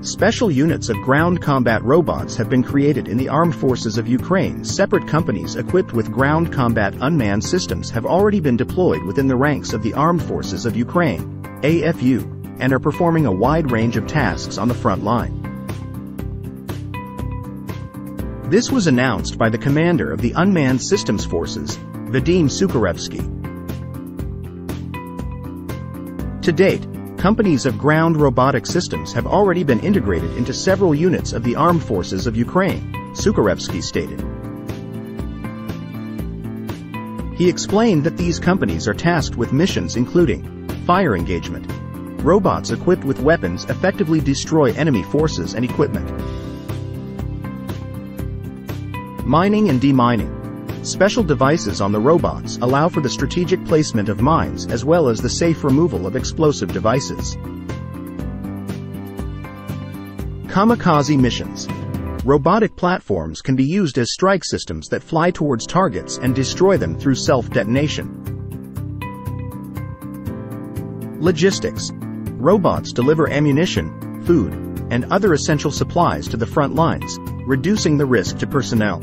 Special units of ground combat robots have been created in the armed forces of Ukraine. Separate companies equipped with ground combat unmanned systems have already been deployed within the ranks of the Armed Forces of Ukraine, AFU, and are performing a wide range of tasks on the front line. This was announced by the commander of the Unmanned Systems Forces, Vadim Sukharevsky. To date, companies of ground robotic systems have already been integrated into several units of the Armed Forces of Ukraine, Sukharevsky stated. He explained that these companies are tasked with missions including fire engagement. Robots equipped with weapons effectively destroy enemy forces and equipment. Mining and demining. Special devices on the robots allow for the strategic placement of mines as well as the safe removal of explosive devices. Kamikaze missions. Robotic platforms can be used as strike systems that fly towards targets and destroy them through self-detonation. Logistics. Robots deliver ammunition, food, and other essential supplies to the front lines, reducing the risk to personnel.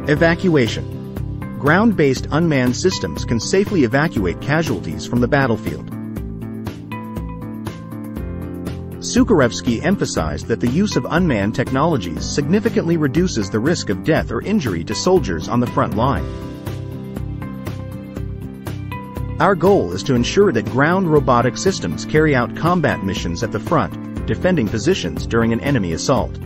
Evacuation. Ground-based unmanned systems can safely evacuate casualties from the battlefield. Sukharevsky emphasized that the use of unmanned technologies significantly reduces the risk of death or injury to soldiers on the front line. Our goal is to ensure that ground robotic systems carry out combat missions at the front, defending positions during an enemy assault.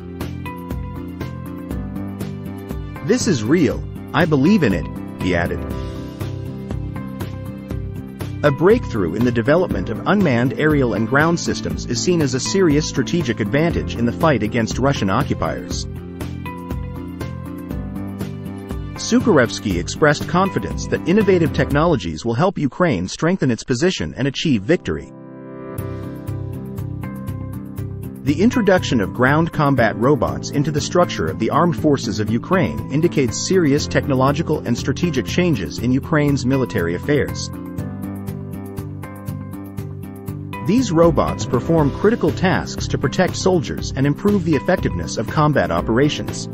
This is real, I believe in it, he added. A breakthrough in the development of unmanned aerial and ground systems is seen as a serious strategic advantage in the fight against Russian occupiers. Sukharevsky expressed confidence that innovative technologies will help Ukraine strengthen its position and achieve victory. The introduction of ground combat robots into the structure of the armed forces of Ukraine indicates serious technological and strategic changes in Ukraine's military affairs. These robots perform critical tasks to protect soldiers and improve the effectiveness of combat operations.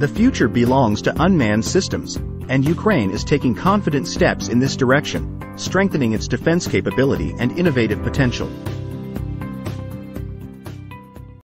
The future belongs to unmanned systems, and Ukraine is taking confident steps in this direction, strengthening its defense capability and innovative potential.